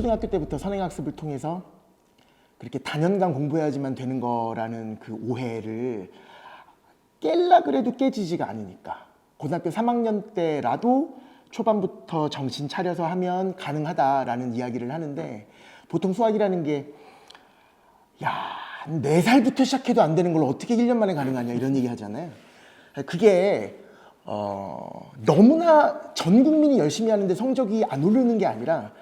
초등학교 때부터 선행학습을 통해서 그렇게 단연간 공부해야지만 되는 거라는 그 오해를 깰라 그래도 깨지지가 않으니까 고등학교 3학년 때라도 초반부터 정신 차려서 하면 가능하다라는 이야기를 하는데, 보통 수학이라는 게 야, 4살부터 시작해도 안 되는 걸 어떻게 1년 만에 가능하냐 이런 얘기 하잖아요. 그게 너무나 전 국민이 열심히 하는데 성적이 안 오르는 게 아니라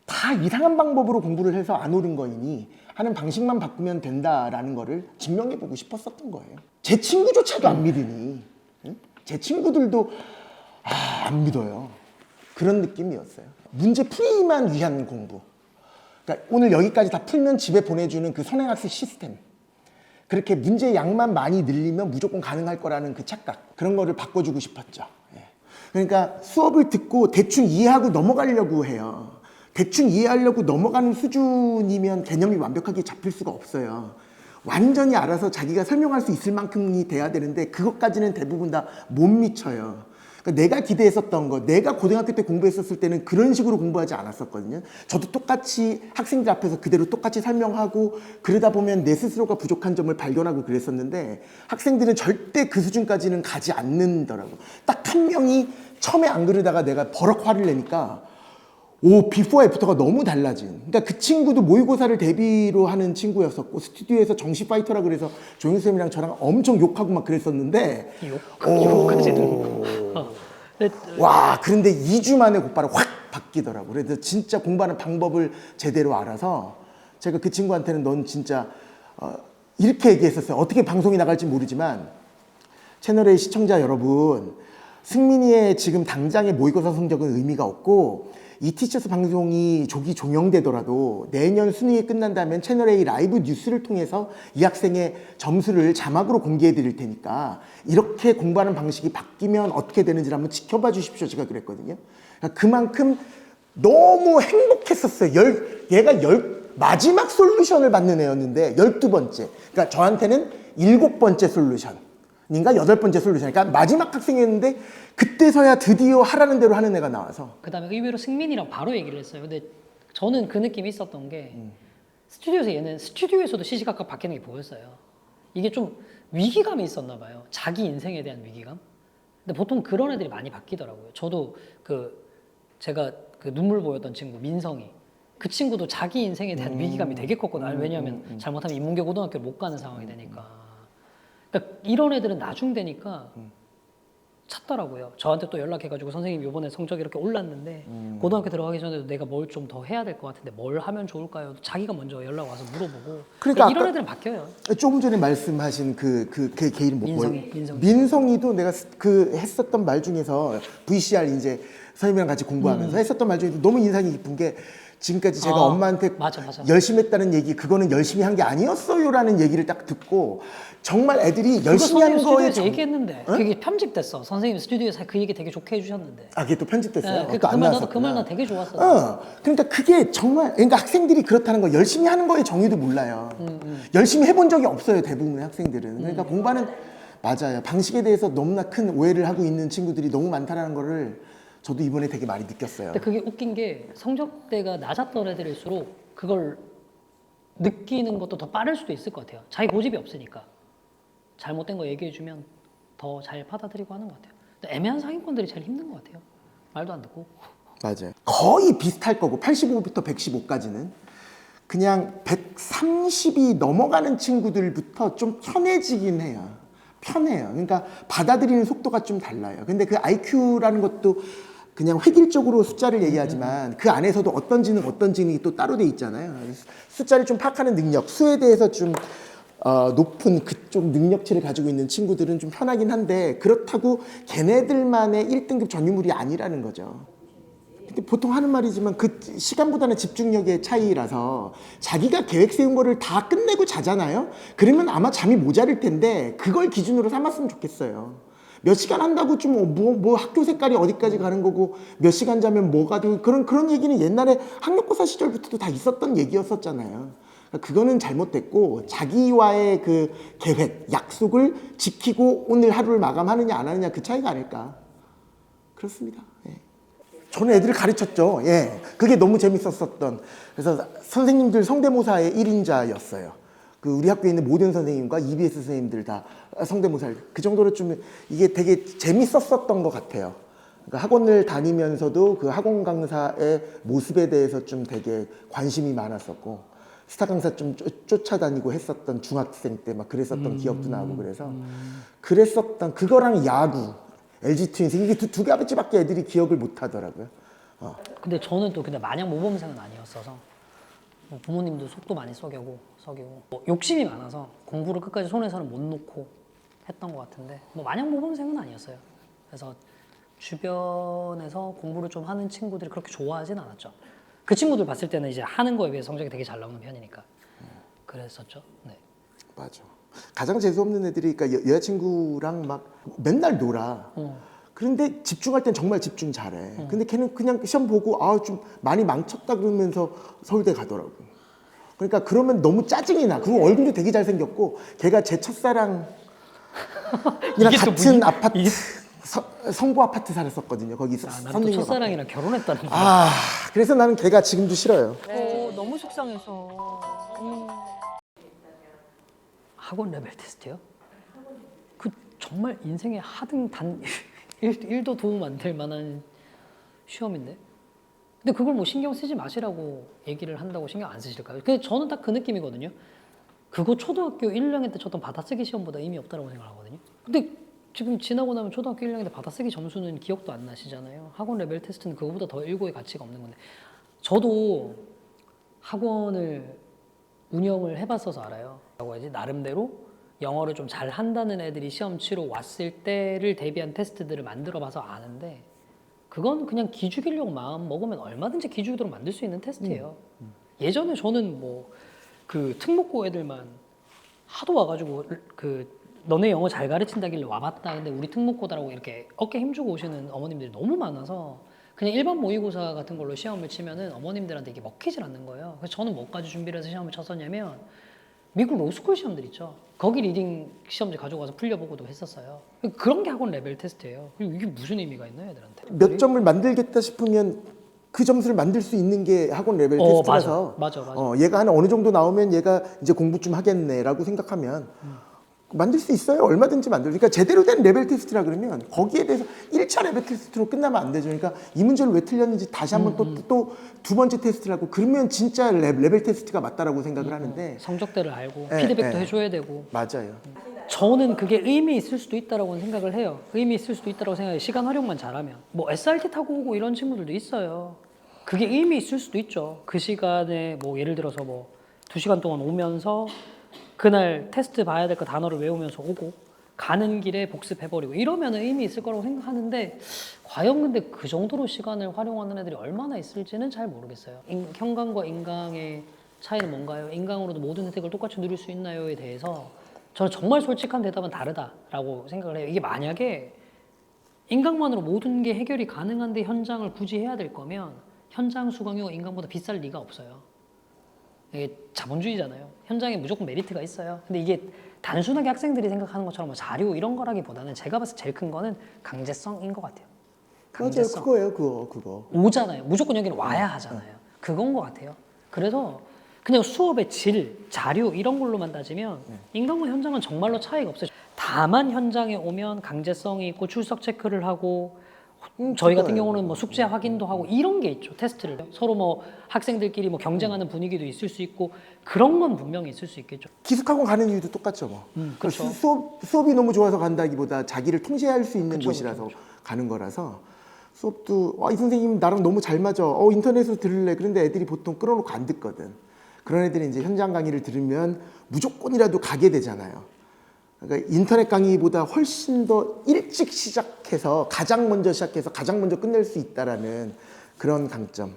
다 이상한 방법으로 공부를 해서 안 오른 거이니 하는 방식만 바꾸면 된다라는 거를 증명해보고 싶었었던 거예요. 제 친구조차도 안 믿으니, 응? 제 친구들도 안 믿어요. 그런 느낌이었어요. 문제 풀이만 위한 공부. 그러니까 오늘 여기까지 다 풀면 집에 보내주는 그 선행학습 시스템. 그렇게 문제 양만 많이 늘리면 무조건 가능할 거라는 그 착각. 그런 거를 바꿔주고 싶었죠. 예. 그러니까 수업을 듣고 대충 이해하고 넘어가려고 해요. 대충 이해하려고 넘어가는 수준이면 개념이 완벽하게 잡힐 수가 없어요. 완전히 알아서 자기가 설명할 수 있을 만큼이 돼야 되는데 그것까지는 대부분 다 못 미쳐요. 그러니까 내가 기대했었던 거, 내가 고등학교 때 공부했었을 때는 그런 식으로 공부하지 않았었거든요. 저도 똑같이 학생들 앞에서 그대로 똑같이 설명하고 그러다 보면 내 스스로가 부족한 점을 발견하고 그랬었는데 학생들은 절대 그 수준까지는 가지 않는더라고. 딱 한 명이 처음에 안 그러다가 내가 버럭 화를 내니까 비포 애프터가 너무 달라진. 그러니까 그 친구도 모의고사를 대비로 하는 친구였었고 스튜디오에서 정시 파이터라 그래서 조용수 쌤이랑 저랑 엄청 욕하고 막 그랬었는데 와, 그런데 2주 만에 곧바로 확 바뀌더라고. 그래서 진짜 공부하는 방법을 제대로 알아서 제가 그 친구한테는 넌 진짜 이렇게 얘기했었어요. 어떻게 방송이 나갈지 모르지만 채널A 시청자 여러분, 승민이의 지금 당장의 모의고사 성적은 의미가 없고 이 티셔츠 방송이 조기 종영되더라도 내년 수능이 끝난다면 채널A 라이브 뉴스를 통해서 이 학생의 점수를 자막으로 공개해 드릴 테니까 이렇게 공부하는 방식이 바뀌면 어떻게 되는지를 한번 지켜봐 주십시오. 제가 그랬거든요. 그러니까 그만큼 너무 행복했었어요. 얘가 마지막 솔루션을 받는 애였는데 12번째. 그러니까 저한테는 7번째 솔루션. 인가 8번째 솔루션. 그러니까 마지막 학생이었는데 그때서야 드디어 하라는 대로 하는 애가 나와서. 그 다음에 의외로 승민이랑 바로 얘기를 했어요. 근데 저는 그 느낌이 있었던 게 스튜디오에서 얘는 스튜디오에서도 시시각각 바뀌는 게 보였어요. 이게 좀 위기감이 있었나 봐요. 자기 인생에 대한 위기감. 근데 보통 그런 애들이 많이 바뀌더라고요. 저도 제가 그 눈물 보였던 친구 민성이, 그 친구도 자기 인생에 대한 위기감이 되게 컸거든요. 왜냐하면 잘못하면 인문계 고등학교를 못 가는 상황이 되니까. 그러니까 이런 애들은 나중 되니까 찾더라고요. 저한테 또 연락해가지고 선생님 이번에 성적이 이렇게 올랐는데 고등학교 들어가기 전에도 내가 뭘 좀 더 해야 될 것 같은데 뭘 하면 좋을까요? 자기가 먼저 연락 와서 물어보고. 그러니까 이런 애들은 바뀌어요. 조금 전에 말씀하신 그 이름 민성이. 민성이도 내가 했었던 말 중에서 VCR 이제 선생님이랑 같이 공부하면서 했었던 말 중에 너무 인상이 깊은 게 지금까지 제가 엄마한테 맞아. 열심히 했다는 얘기, 그거는 열심히 한 게 아니었어요라는 얘기를 딱 듣고 정말 애들이 열심히 하는 거에 얘기했는데 그게 편집됐어. 선생님 스튜디오에서 그 얘기 되게 좋게 해주셨는데. 그게 또 편집됐어요? 네, 그 말 나 되게 좋았어. 그러니까 그게 정말, 그러니까 학생들이 그렇다는 거, 열심히 하는 거의 정의도 몰라요. 열심히 해본 적이 없어요, 대부분의 학생들은. 그러니까 공부하는, 맞아요, 방식에 대해서 너무나 큰 오해를 하고 있는 친구들이 너무 많다는 거를 저도 이번에 되게 많이 느꼈어요. 근데 그게 웃긴 게 성적대가 낮았던 애들일수록 그걸 느끼는 것도 더 빠를 수도 있을 것 같아요. 자기 고집이 없으니까. 잘못된 거 얘기해주면 더 잘 받아들이고 하는 것 같아요. 근데 애매한 상위권들이 제일 힘든 것 같아요. 말도 안 듣고. 맞아요. 거의 비슷할 거고 85부터 115까지는 그냥 130이 넘어가는 친구들부터 좀 편해지긴 해요. 편해요. 그러니까 받아들이는 속도가 좀 달라요. 근데 그 IQ라는 것도 그냥 획일적으로 숫자를 얘기하지만 그 안에서도 어떤 지능이 또 따로 돼 있잖아요. 숫자를 좀 파악하는 능력, 수에 대해서 좀 높은 그쪽 능력치를 가지고 있는 친구들은 좀 편하긴 한데 그렇다고 걔네들만의 1등급 전유물이 아니라는 거죠. 근데 보통 하는 말이지만 그 시간보다는 집중력의 차이라서 자기가 계획 세운 거를 다 끝내고 자잖아요. 그러면 아마 잠이 모자랄 텐데 그걸 기준으로 삼았으면 좋겠어요. 몇 시간 한다고 좀 뭐 학교 색깔이 어디까지 가는 거고 몇 시간 자면 뭐가 되고 그런 얘기는 옛날에 학력고사 시절부터도 다 있었던 얘기였었잖아요. 그거는 잘못됐고 자기와의 그 계획, 약속을 지키고 오늘 하루를 마감하느냐 안 하느냐 그 차이가 아닐까. 그렇습니다. 네. 저는 애들을 가르쳤죠. 예, 그게 너무 재밌었었던. 그래서 선생님들 성대모사의 1인자였어요. 그 우리 학교에 있는 모든 선생님과 EBS 선생님들 다 성대모사를 그 정도로 좀 이게 되게 재밌었었던 것 같아요. 그러니까 학원을 다니면서도 그 학원 강사의 모습에 대해서 좀 되게 관심이 많았었고 스타 강사 좀 쫓아다니고 했었던 중학생 때 막 그랬었던 기억도 나고 그래서 그랬었던 그거랑 야구, LG 트윈스 이게 두 가지밖에 애들이 기억을 못 하더라고요. 근데 저는 또 근데 마냥 모범생은 아니었어서 뭐 부모님도 속도 많이 썩이고 뭐 욕심이 많아서 공부를 끝까지 손에서는 못 놓고 했던 것 같은데 뭐 마냥 모범생은 아니었어요. 그래서 주변에서 공부를 좀 하는 친구들이 그렇게 좋아하진 않았죠. 그 친구들 봤을 때는 이제 하는 거에 비해 성적이 되게 잘 나오는 편이니까 그랬었죠. 네. 맞아. 가장 재수 없는 애들이 그러니까 여자친구랑 막 맨날 놀아. 그런데 집중할 땐 정말 집중 잘해. 근데 걔는 그냥 시험 보고 아 좀 많이 망쳤다 그러면서 서울대 가더라고. 그러니까 그러면 너무 짜증이 나. 그리고 얼굴도 되게 잘생겼고 걔가 제 첫사랑이랑 이게 또 같은 무슨- 아파트 이게- 성구 아파트 살았었거든요. 거기 나는 또 선생님과 첫사랑이랑 결혼했다는 거. 아 그래서 나는 걔가 지금도 싫어요. 너무 속상해서. 학원 레벨 테스트요? 그 정말 인생의 하등 단 1도 도움 안 될 만한 시험인데. 근데 그걸 뭐 신경 쓰지 마시라고 얘기를 한다고 신경 안 쓰실까요? 근데 저는 딱 그 느낌이거든요. 그거 초등학교 1, 2학년 때 쳤던 받아쓰기 시험보다 의미 없다고 생각하거든요. 근데 지금 지나고 나면 초등학교 1, 2학년 때 받아쓰기 점수는 기억도 안 나시잖아요. 학원 레벨 테스트는 그거보다 더 일고의 가치가 없는 건데. 저도 학원을 운영을 해봤어서 알아요. 라고 해야지 나름대로 영어를 좀 잘 한다는 애들이 시험 치러 왔을 때를 대비한 테스트들을 만들어봐서 아는데 그건 그냥 기죽이려고 마음 먹으면 얼마든지 기죽이도록 만들 수 있는 테스트예요. 예전에 저는 뭐 그 특목고 애들만 하도 와가지고 그 너네 영어 잘 가르친다길래 와봤다. 근데 우리 특목고다라고 이렇게 어깨 힘주고 오시는 어머님들이 너무 많아서 그냥 일반 모의고사 같은 걸로 시험을 치면은 어머님들한테 이게 먹히질 않는 거예요. 그래서 저는 뭐까지 준비를 해서 시험을 쳤었냐면 미국 로스쿨 시험들 있죠. 거기 리딩 시험지 가져가서 풀려보고도 했었어요. 그런 게 학원 레벨 테스트예요. 이게 무슨 의미가 있나요, 애들한테? 몇 점을 만들겠다 싶으면 그 점수를 만들 수 있는 게 학원 레벨 테스트라서 맞아. 얘가 한 어느 정도 나오면 얘가 이제 공부 좀 하겠네라고 생각하면 만들 수 있어요. 얼마든지 만들. 그러니까 제대로 된 레벨 테스트라 그러면 거기에 대해서 1차 레벨 테스트로 끝나면 안 되죠. 그러니까 이 문제를 왜 틀렸는지 다시 한번 또 두 번째 테스트를 하고 그러면 진짜 레벨 테스트가 맞다라고 생각을 하는데 성적대를 알고 예, 피드백도 예. 해줘야 되고. 맞아요. 저는 그게 의미 있을 수도 있다라고 생각을 해요. 의미 있을 수도 있다라고 생각해요. 시간 활용만 잘하면. 뭐 SRT 타고 오고 이런 친구들도 있어요. 그게 의미 있을 수도 있죠. 그 시간에 뭐 예를 들어서 뭐 2시간 동안 오면서 그날 테스트 봐야 될 거 단어를 외우면서 오고 가는 길에 복습해버리고 이러면 의미 있을 거라고 생각하는데 과연 근데 그 정도로 시간을 활용하는 애들이 얼마나 있을지는 잘 모르겠어요. 형광과 인강의 차이는 뭔가요? 인강으로도 모든 혜택을 똑같이 누릴 수 있나요에 대해서 저는 정말 솔직한 대답은 다르다라고 생각을 해요. 이게 만약에 인강만으로 모든 게 해결이 가능한데 현장을 굳이 해야 될 거면 현장 수강료가 인강보다 비쌀 리가 없어요. 이게 자본주의잖아요. 현장에 무조건 메리트가 있어요. 근데 이게 단순하게 학생들이 생각하는 것처럼 뭐 자료 이런 거라기보다는 제가 봤을 때 제일 큰 거는 강제성인 것 같아요. 맞아요. 강제성. 그거예요. 그거. 오잖아요. 무조건 여기는 와야 하잖아요. 그건 것 같아요. 그래서 그냥 수업의 질, 자료 이런 걸로만 따지면 인강과 현장은 정말로 차이가 없어요. 다만 현장에 오면 강제성이 있고 출석 체크를 하고 저희 같은 그거예요. 경우는 뭐 숙제 확인도 하고 이런 게 있죠. 테스트를 서로 뭐 학생들끼리 뭐 경쟁하는 분위기도 있을 수 있고 그런 건 분명히 있을 수 있겠죠. 기숙학원 가는 이유도 똑같죠. 뭐. 그렇죠. 수업이 너무 좋아서 간다기보다 자기를 통제할 수 있는 그쵸, 곳이라서 가는 거라서 수업도 이 선생님 나랑 너무 잘 맞아. 인터넷으로 들을래. 그런데 애들이 보통 끌어놓고 안 듣거든. 그런 애들이 이제 현장 강의를 들으면 무조건이라도 가게 되잖아요. 그러니까 인터넷 강의보다 훨씬 더 일찍 시작해서 가장 먼저 시작해서 가장 먼저 끝낼 수 있다라는 그런 강점.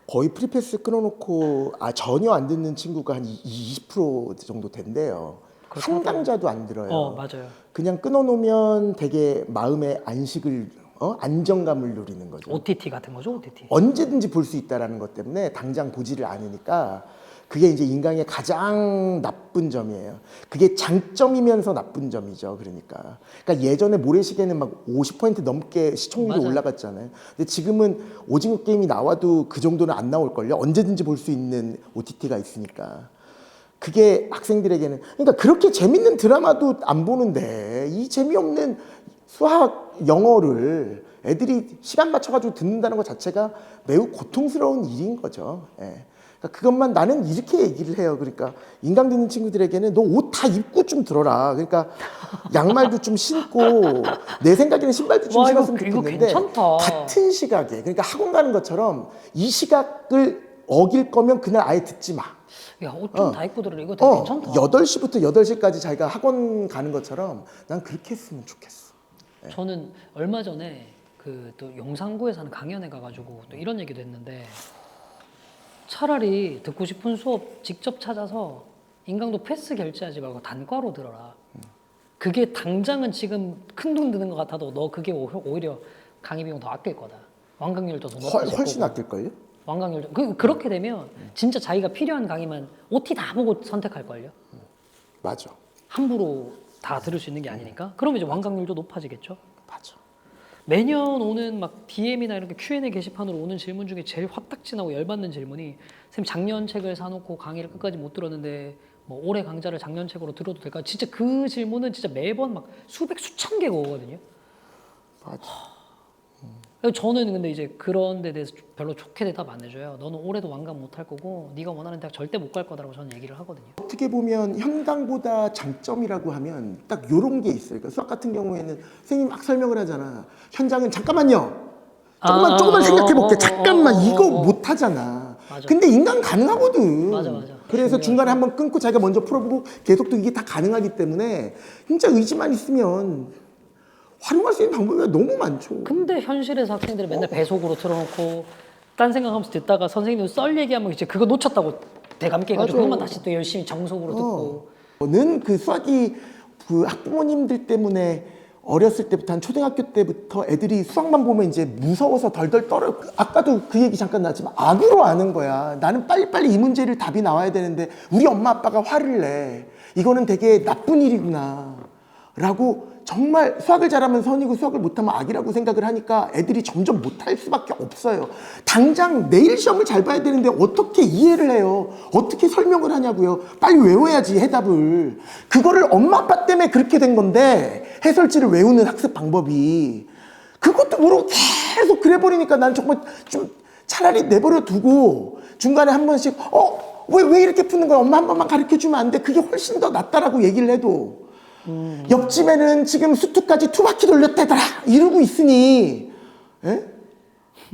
거의 프리패스 끊어놓고 전혀 안 듣는 친구가 한 20% 정도 된대요. 한 강좌도 안 들어요. 맞아요. 그냥 끊어놓으면 되게 마음의 안식을 안정감을 누리는 거죠. OTT 같은 거죠, OTT. 언제든지 볼 수 있다라는 것 때문에 당장 보지를 않으니까 그게 이제 인강의 가장 나쁜 점이에요. 그게 장점이면서 나쁜 점이죠. 그러니까 예전에 모래시계는 막 50% 넘게 시청률이 맞아요. 올라갔잖아요. 근데 지금은 오징어 게임이 나와도 그 정도는 안 나올걸요. 언제든지 볼 수 있는 OTT가 있으니까. 그게 학생들에게는, 그러니까 그렇게 재밌는 드라마도 안 보는데 이 재미없는 수학, 영어를 애들이 시간 맞춰가지고 듣는다는 것 자체가 매우 고통스러운 일인 거죠. 예. 그러니까 그것만 나는 이렇게 얘기를 해요. 그러니까 인강 듣는 친구들에게는 너 옷 다 입고 좀 들어라. 그러니까 양말도 좀 신고 내 생각에는 신발도 좀 와, 이거 신었으면 이거 좋겠는데 괜찮다. 같은 시각에, 그러니까 학원 가는 것처럼 이 시각을 어길 거면 그날 아예 듣지 마. 야, 옷 좀 다 입고 들으라. 이거 되게 괜찮다. 8시부터 8시까지 자기가 학원 가는 것처럼 난 그렇게 했으면 좋겠어. 저는 얼마 전에 그 또 용산구에서 하는 강연회 가가지고 또 이런 얘기도 했는데 차라리 듣고 싶은 수업 직접 찾아서 인강도 패스 결제하지 말고 단과로 들어라. 그게 당장은 지금 큰 돈 드는 것 같아도 너 그게 오히려 강의 비용 더 아낄 거다. 완강률도 더 높아질 훨씬 거고. 아낄걸요? 완강률도 그렇게 되면 진짜 자기가 필요한 강의만 OT 다 보고 선택할걸요. 맞아. 함부로 다 들을 수 있는 게 아니니까. 그러면 이제 완강률도 높아지겠죠. 맞아. 매년 오는 막 DM이나 이렇게 Q&A 게시판으로 오는 질문 중에 제일 화딱지나고 열받는 질문이 선생님 작년 책을 사놓고 강의를 끝까지 못 들었는데 뭐 올해 강좌를 작년 책으로 들어도 될까? 진짜 그 질문은 진짜 매번 막 수백 수천 개가 오거든요. 맞아. 그래서 저는 근데 이제 그런 데 대해서 별로 좋게 대답 안 해줘요. 너는 올해도 완강 못 할 거고 네가 원하는 대학 절대 못 갈 거다라고 저는 얘기를 하거든요. 어떻게 보면 현강보다 장점이라고 하면 딱 요런 게 있어요. 그러니까 수학 같은 경우에는 선생님 막 설명을 하잖아. 현장은 잠깐만요. 조금만 생각해볼게. 잠깐만 이거 못 하잖아. 맞아. 근데 인간 가능하거든. 맞아. 그래서 중간에 한번 끊고 자기가 먼저 풀어보고 계속 또 이게 다 가능하기 때문에 진짜 의지만 있으면 활용할 수 있는 방법이 너무 많죠. 근데 현실에서 학생들이 맨날 배속으로 틀어놓고 딴 생각하면서 듣다가 선생님도 썰 얘기하면 이제 그거 놓쳤다고 대감 깨가지고 맞아. 그것만 다시 또 열심히 정속으로 듣고. 저는 그 수학이 그 학부모님들 때문에 어렸을 때부터 한 초등학교 때부터 애들이 수학만 보면 이제 무서워서 덜덜 떨어. 아까도 그 얘기 잠깐 나왔지만 악으로 아는 거야. 나는 빨리빨리 이 문제를 답이 나와야 되는데 우리 엄마 아빠가 화를 내. 이거는 되게 나쁜 일이구나 라고 정말 수학을 잘하면 선이고 수학을 못하면 악이라고 생각을 하니까 애들이 점점 못할 수밖에 없어요. 당장 내일 시험을 잘 봐야 되는데 어떻게 이해를 해요? 어떻게 설명을 하냐고요? 빨리 외워야지 해답을. 그거를 엄마 아빠 때문에 그렇게 된 건데 해설지를 외우는 학습 방법이 그것도 모르고 계속 그래 버리니까 난 정말 좀 차라리 내버려 두고 중간에 한 번씩 왜 이렇게 푸는 거야? 엄마 한 번만 가르쳐 주면 안 돼? 그게 훨씬 더 낫다라고 얘기를 해도 옆집에는 지금 수투까지 2바퀴 돌렸대더라 이러고 있으니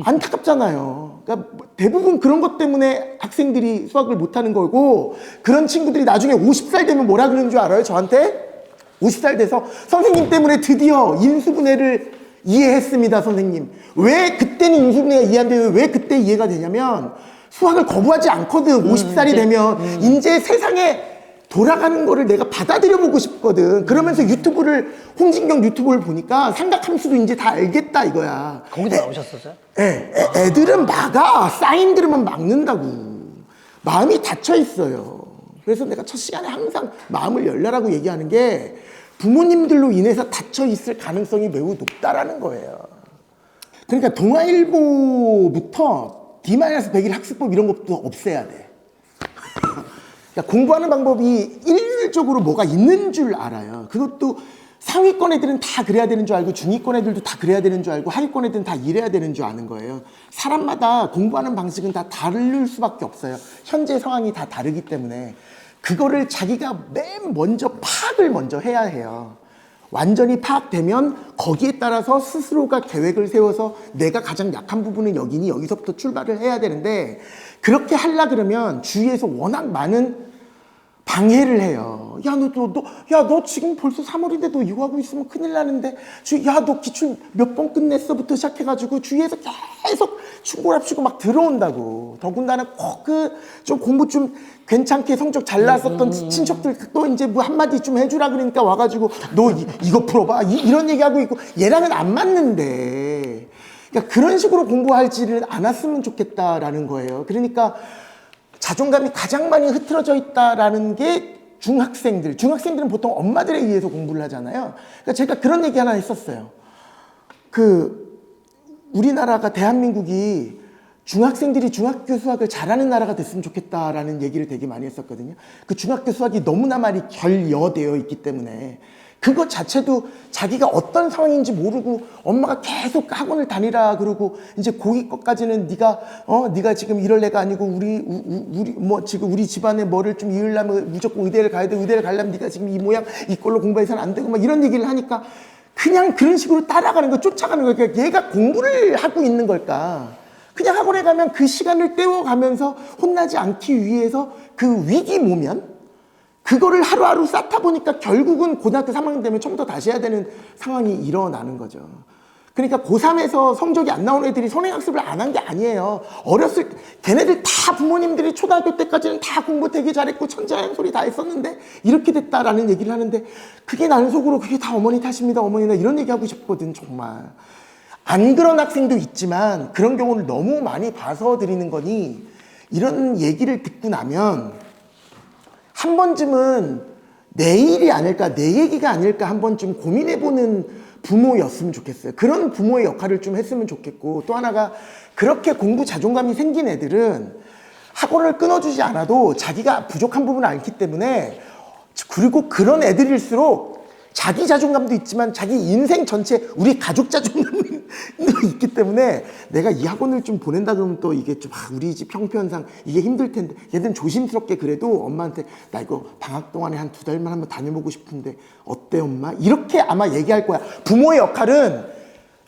안타깝잖아요. 그러니까 대부분 그런 것 때문에 학생들이 수학을 못하는 거고 그런 친구들이 나중에 50살 되면 뭐라 그러는 줄 알아요? 저한테 50살 돼서 선생님 때문에 드디어 인수분해를 이해했습니다. 선생님 왜 그때는 인수분해가 이해 안 돼요? 왜 그때 이해가 되냐면 수학을 거부하지 않거든. 50살이 되면 이제 세상에 돌아가는 거를 내가 받아들여 보고 싶거든. 그러면서 홍진경 유튜브를 보니까 삼각함수도 이제 다 알겠다 이거야. 거기도 나오셨었어요? 애들은 막아. 사인 들으면 막는다고. 마음이 닫혀 있어요. 그래서 내가 첫 시간에 항상 마음을 열라라고 얘기하는 게 부모님들로 인해서 닫혀 있을 가능성이 매우 높다라는 거예요. 그러니까 동아일보부터 D-100일 학습법 이런 것도 없애야 돼. 그러니까 공부하는 방법이 일률적으로 뭐가 있는 줄 알아요. 그것도 상위권 애들은 다 그래야 되는 줄 알고 중위권 애들도 다 그래야 되는 줄 알고 하위권 애들은 다 이래야 되는 줄 아는 거예요. 사람마다 공부하는 방식은 다 다를 수밖에 없어요. 현재 상황이 다 다르기 때문에 그거를 자기가 맨 먼저 파악을 먼저 해야 해요. 완전히 파악되면 거기에 따라서 스스로가 계획을 세워서 내가 가장 약한 부분은 여기니 여기서부터 출발을 해야 되는데 그렇게 하려 그러면 주위에서 워낙 많은 방해를 해요. 너 지금 벌써 3월인데 너 이거 하고 있으면 큰일 나는데 너 기출 몇 번 끝냈어부터 시작해가지고 주위에서 계속 충고랍치고 막 들어온다고. 더군다나 꼭 좀 공부 좀 괜찮게 성적 잘 나왔었던 친척들 또 이제 뭐 한마디 좀 해주라 그러니까 와가지고 너 이거 풀어봐 이런 얘기하고 있고 얘랑은 안 맞는데 그러니까 그런 식으로 공부하지를 않았으면 좋겠다라는 거예요. 그러니까 자존감이 가장 많이 흐트러져 있다라는 게 중학생들은 보통 엄마들에 의해서 공부를 하잖아요. 그러니까 제가 그런 얘기 하나 했었어요. 우리나라가 대한민국이 중학생들이 중학교 수학을 잘하는 나라가 됐으면 좋겠다라는 얘기를 되게 많이 했었거든요. 그 중학교 수학이 너무나 많이 결여되어 있기 때문에 그것 자체도 자기가 어떤 상황인지 모르고 엄마가 계속 학원을 다니라 그러고 이제 고2 것까지는 네가 지금 이럴 애가 아니고 지금 우리 집안에 뭐를 좀 이으려면 무조건 의대를 가야 돼. 의대를 가려면 네가 지금 이 모양 이꼴로 공부해서는 안 되고 막 이런 얘기를 하니까 그냥 그런 식으로 따라가는 거, 쫓아가는 거. 그러니까 얘가 공부를 하고 있는 걸까? 그냥 학원에 가면 그 시간을 때워가면서 혼나지 않기 위해서 그 위기 모면? 그거를 하루하루 쌓다 보니까 결국은 고등학교 3학년 되면 처음부터 다시 해야 되는 상황이 일어나는 거죠. 그러니까 고3에서 성적이 안 나오는 애들이 선행학습을 안 한 게 아니에요. 걔네들 다 부모님들이 초등학교 때까지는 다 공부 되게 잘했고 천재한 소리 다 했었는데 이렇게 됐다라는 얘기를 하는데 그게 나는 속으로 그게 다 어머니 탓입니다. 어머니나 이런 얘기 하고 싶거든 정말. 안 그런 학생도 있지만 그런 경우를 너무 많이 봐서 드리는 거니 이런 얘기를 듣고 나면 한 번쯤은 내 일이 아닐까, 내 얘기가 아닐까 한 번쯤 고민해보는 부모였으면 좋겠어요. 그런 부모의 역할을 좀 했으면 좋겠고 또 하나가 그렇게 공부 자존감이 생긴 애들은 학원을 끊어주지 않아도 자기가 부족한 부분을 알기 때문에 그리고 그런 애들일수록 자기 자존감도 있지만 자기 인생 전체 우리 가족 자존감도 있기 때문에 내가 이 학원을 좀 보낸다 그러면 또 이게 좀 우리 집 형편상 이게 힘들 텐데 얘들은 조심스럽게 그래도 엄마한테 나 이거 방학 동안에 한 2달만 한번 다녀보고 싶은데 어때 엄마? 이렇게 아마 얘기할 거야. 부모의 역할은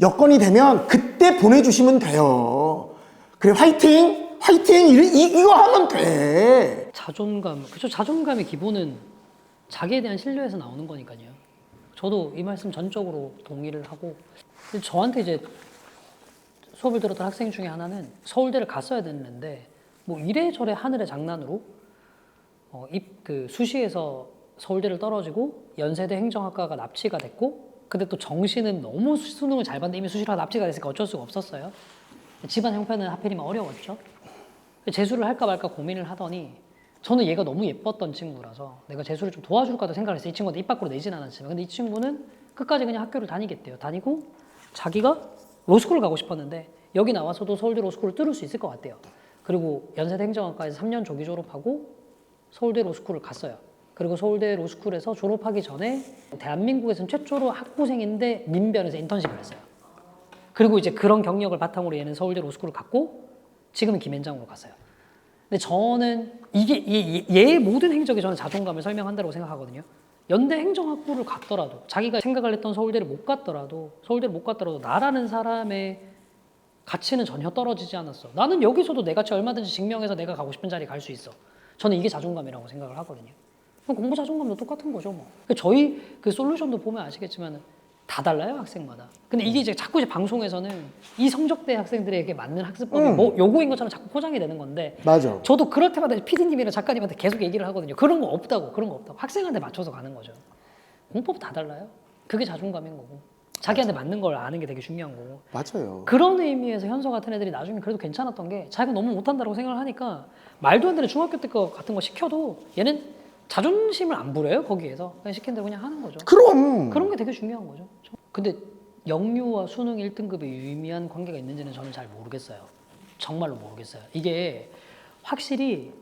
여건이 되면 그때 보내주시면 돼요. 그래 화이팅! 화이팅! 이거 하면 돼. 자존감, 그렇죠. 자존감의 기본은 자기에 대한 신뢰에서 나오는 거니까요. 저도 이 말씀 전적으로 동의를 하고 저한테 이제 수업을 들었던 학생 중에 하나는 서울대를 갔어야 됐는데 뭐 이래저래 하늘의 장난으로 수시에서 서울대를 떨어지고 연세대 행정학과가 납치가 됐고 근데 또 정시는 너무 수능을 잘 봤는데 이미 수시로 납치가 됐으니까 어쩔 수가 없었어요. 집안 형편은 하필이면 어려웠죠. 재수를 할까 말까 고민을 하더니 저는 얘가 너무 예뻤던 친구라서 내가 재수를 좀 도와줄까도 생각을 했어요. 이 친구한테 입 밖으로 내진 않았지만 근데 이 친구는 끝까지 그냥 학교를 다니겠대요. 다니고 자기가 로스쿨을 가고 싶었는데 여기 나와서도 서울대 로스쿨을 뚫을 수 있을 것 같대요. 그리고 연세대 행정학과에서 3년 조기 졸업하고 서울대 로스쿨을 갔어요. 그리고 서울대 로스쿨에서 졸업하기 전에 대한민국에서는 최초로 학부생인데 민변에서 인턴십을 했어요. 그리고 이제 그런 경력을 바탕으로 얘는 서울대 로스쿨을 갔고 지금은 김앤장으로 갔어요. 근데 저는 이게 얘의 모든 행적이 저는 자존감을 설명한다고 생각하거든요. 연대 행정학부를 갔더라도 자기가 생각을 했던 서울대를 못 갔더라도 나라는 사람의 가치는 전혀 떨어지지 않았어. 나는 여기서도 내 가치 얼마든지 증명해서 내가 가고 싶은 자리에 갈 수 있어. 저는 이게 자존감이라고 생각을 하거든요. 공부 자존감도 똑같은 거죠, 뭐. 저희 그 솔루션도 보면 아시겠지만 다 달라요, 학생마다. 근데 이게 이제 자꾸 방송에서는 이 성적대 학생들에게 맞는 학습법이 뭐 요거인 것처럼 자꾸 포장이 되는 건데. 맞아. 저도 그럴 때마다 PD님이랑 작가님한테 계속 얘기를 하거든요. 그런 거 없다고. 학생한테 맞춰서 가는 거죠. 공법 다 달라요. 그게 자존감인 거고. 자기한테 맞는 걸 아는 게 되게 중요한 거고. 맞아요. 그런 의미에서 현서 같은 애들이 나중에 그래도 괜찮았던 게 자기가 너무 못한다고 생각을 하니까 말도 안 되는 중학교 때 거 같은 거 시켜도 얘는 자존심을 안 부려요, 거기에서. 그냥 시킨 대로 그냥 하는 거죠. 그럼. 그런 게 되게 중요한 거죠. 근데 영유와 수능 1등급의 유의미한 관계가 있는지는 저는 잘 모르겠어요. 정말로 모르겠어요. 이게 확실히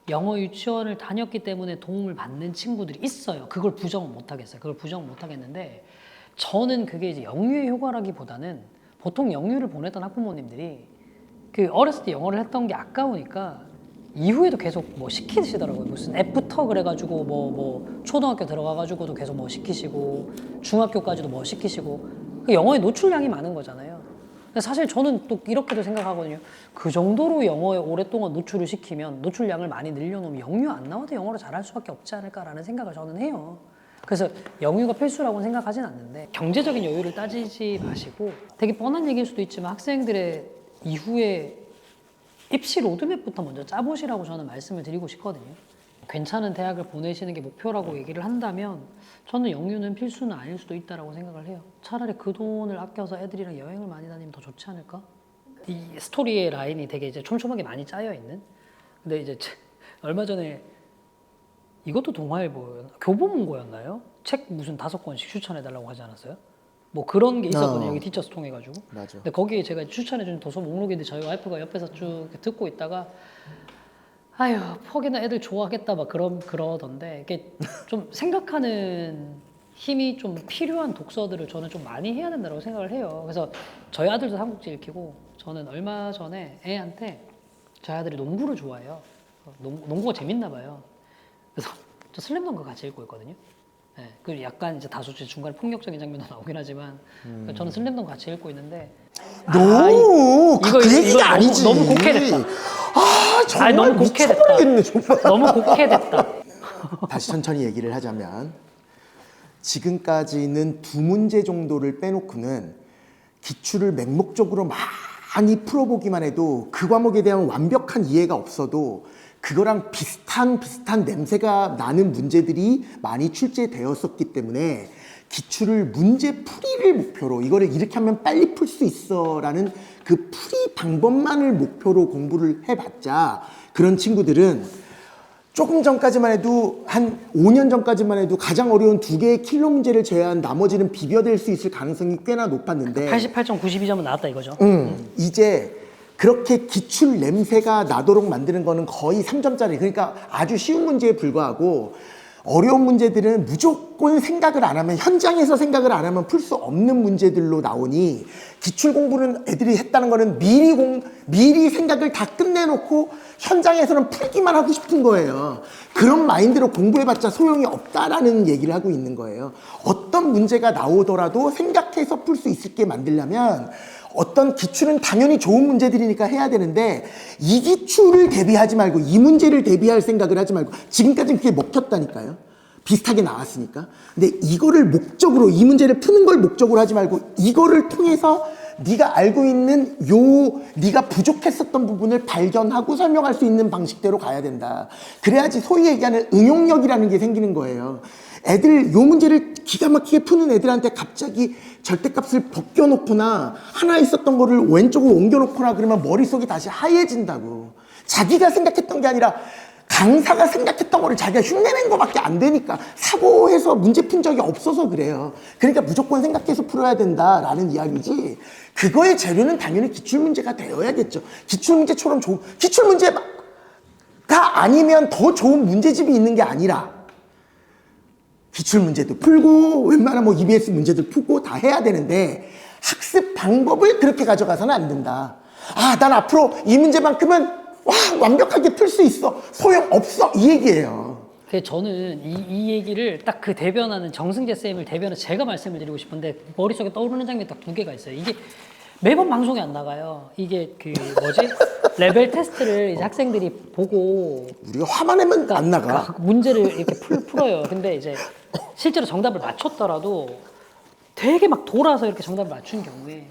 영어 유치원을 다녔기 때문에 도움을 받는 친구들이 있어요. 그걸 부정은 못 하겠어요. 그걸 부정은 못 하겠는데 저는 그게 이제 영유의 효과라기보다는 보통 영유를 보냈던 학부모님들이 그 어렸을 때 영어를 했던 게 아까우니까 이후에도 계속 뭐 시키시더라고요. 무슨 F터 그래가지고 뭐 초등학교 들어가가지고도 계속 뭐 시키시고 중학교까지도 뭐 시키시고 그 영어의 노출량이 많은 거잖아요. 근데 사실 저는 또 이렇게도 생각하거든요. 그 정도로 영어에 오랫동안 노출을 시키면 노출량을 많이 늘려놓으면 영유 안 나와도 영어를 잘할 수밖에 없지 않을까라는 생각을 저는 해요. 그래서 영유가 필수라고는 생각하진 않는데 경제적인 여유를 따지지 마시고 되게 뻔한 얘기일 수도 있지만 학생들의 이후에 입시 로드맵부터 먼저 짜보시라고 저는 말씀을 드리고 싶거든요. 괜찮은 대학을 보내시는 게 목표라고 얘기를 한다면 저는 영유는 필수는 아닐 수도 있다고 생각을 해요. 차라리 그 돈을 아껴서 애들이랑 여행을 많이 다니면 더 좋지 않을까? 이 스토리의 라인이 되게 이제 촘촘하게 많이 짜여 있는 근데 이제 얼마 전에 이것도 동아일보 교보문고였나요? 책 무슨 5권씩 추천해달라고 하지 않았어요? 뭐 그런 게 있었거든요. 여기 티처스 통해가지고. 맞아. 근데 거기에 제가 추천해준 도서 목록인데 저희 와이프가 옆에서 쭉 듣고 있다가 아유 퍽이나 애들 좋아하겠다 막 그러던데 이게 좀 생각하는 힘이 좀 필요한 독서들을 저는 좀 많이 해야 된다고 생각을 해요. 그래서 저희 아들도 삼국지 읽히고 저는 얼마 전에 애한테 저희 아들이 농구를 좋아해요. 농구가 재밌나 봐요. 그래서 저 슬램덩크 같이 읽고 있거든요. 네, 그 약간 이제 다소 중간에 폭력적인 장면도 나오긴 하지만 저는 슬램덩크 같이 읽고 있는데 그 얘기가 아니지. 너무 곡해됐다. 정말 너무 미쳐버리겠네 정말. 너무 곡해됐다. 다시 천천히 얘기를 하자면 지금까지는 2문제 정도를 빼놓고는 기출을 맹목적으로 많이 풀어보기만 해도 그 과목에 대한 완벽한 이해가 없어도 그거랑 비슷한 냄새가 나는 문제들이 많이 출제되었었기 때문에 기출을 문제 풀이를 목표로 이거를 이렇게 하면 빨리 풀 수 있어 라는 그 풀이 방법만을 목표로 공부를 해봤자 그런 친구들은 조금 전까지만 해도 한 5년 전까지만 해도 가장 어려운 2개의 킬러 문제를 제외한 나머지는 비벼댈 수 있을 가능성이 꽤나 높았는데 88.92점은 나왔다 이거죠. 이제 그렇게 기출 냄새가 나도록 만드는 거는 거의 3점짜리 그러니까 아주 쉬운 문제에 불과하고 어려운 문제들은 무조건 생각을 안 하면 현장에서 생각을 안 하면 풀 수 없는 문제들로 나오니 기출 공부는 애들이 했다는 거는 미리 생각을 다 끝내놓고 현장에서는 풀기만 하고 싶은 거예요. 그런 마인드로 공부해봤자 소용이 없다라는 얘기를 하고 있는 거예요. 어떤 문제가 나오더라도 생각해서 풀 수 있게 만들려면 어떤 기출은 당연히 좋은 문제들이니까 해야 되는데 이 기출을 대비하지 말고 이 문제를 대비할 생각을 하지 말고 지금까지는 그게 먹혔다니까요. 비슷하게 나왔으니까. 근데 이거를 목적으로 이 문제를 푸는 걸 목적으로 하지 말고 이거를 통해서 네가 알고 있는 네가 부족했었던 부분을 발견하고 설명할 수 있는 방식대로 가야 된다. 그래야지 소위 얘기하는 응용력이라는 게 생기는 거예요. 애들 요 문제를 기가 막히게 푸는 애들한테 갑자기 절대값을 벗겨놓거나 하나 있었던 거를 왼쪽으로 옮겨놓거나 그러면 머릿속이 다시 하얘진다고. 자기가 생각했던 게 아니라 강사가 생각했던 거를 자기가 흉내낸 거밖에 안 되니까 사고해서 문제 푼 적이 없어서 그래요. 그러니까 무조건 생각해서 풀어야 된다라는 이야기지. 그거의 재료는 당연히 기출문제가 되어야겠죠. 기출문제처럼 기출문제가 아니면 더 좋은 문제집이 있는 게 아니라 기출문제도 풀고 웬만한 뭐 EBS 문제들 풀고 다 해야 되는데 학습 방법을 그렇게 가져가서는 안 된다. 난 앞으로 이 문제만큼은 완벽하게 풀 수 있어. 소용없어. 이 얘기예요. 그래서 저는 이 얘기를 딱 그 대변하는 정승재 쌤을 대변해서 제가 말씀을 드리고 싶은데 머릿속에 떠오르는 장면이 딱 2개가 있어요. 이게 매번 방송에 안 나가요. 이게 레벨 테스트를 이제 학생들이 보고 우리가 화만 내면 안 나가. 문제를 이렇게 풀어요. 근데 이제 실제로 정답을 맞췄더라도 되게 막 돌아서 이렇게 정답을 맞춘 경우에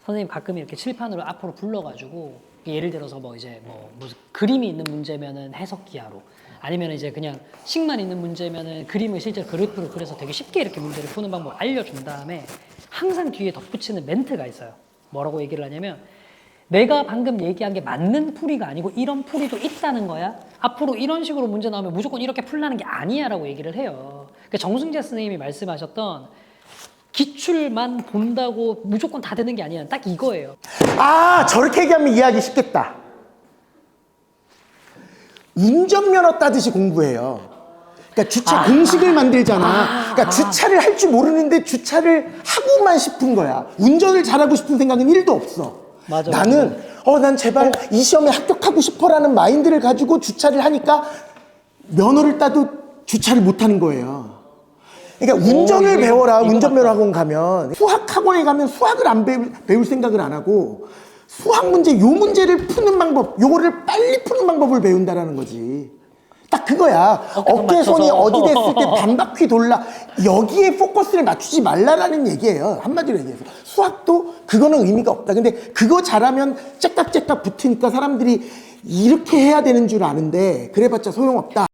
선생님 가끔 이렇게 칠판으로 앞으로 불러가지고 예를 들어서 무슨 그림이 있는 문제면은 해석기하로 아니면 이제 그냥 식만 있는 문제면은 그림을 실제로 그래프로 그려서 되게 쉽게 이렇게 문제를 푸는 방법을 알려준 다음에 항상 뒤에 덧붙이는 멘트가 있어요. 뭐라고 얘기를 하냐면 내가 방금 얘기한 게 맞는 풀이가 아니고 이런 풀이도 있다는 거야. 앞으로 이런 식으로 문제 나오면 무조건 이렇게 풀라는 게 아니야 라고 얘기를 해요. 그러니까 정승재 선생님이 말씀하셨던 기출만 본다고 무조건 다 되는 게 아니야. 딱 이거예요. 저렇게 얘기하면 이해하기 쉽겠다. 운전면허 따듯이 공부해요. 그러니까 주차 공식을 만들잖아. 그러니까 주차를 할 줄 모르는데 주차를 하고만 싶은 거야. 운전을 잘하고 싶은 생각은 1도 없어. 맞아, 나는 난 제발 이 시험에 합격하고 싶어라는 마인드를 가지고 주차를 하니까 면허를 따도 주차를 못하는 거예요. 그러니까 운전을 배워라. 운전면허 학원 가면 수학 학원에 가면 수학을 안 배울 생각을 안 하고 수학 문제 요 문제를 푸는 방법 요거를 빨리 푸는 방법을 배운다라는 거지. 딱 그거야. 어깨손이 어디 됐을 때 반바퀴 돌라. 여기에 포커스를 맞추지 말라라는 얘기예요. 한마디로 얘기해서. 수학도 그거는 의미가 없다. 근데 그거 잘하면 째깍째깍 붙으니까 사람들이 이렇게 해야 되는 줄 아는데 그래봤자 소용없다.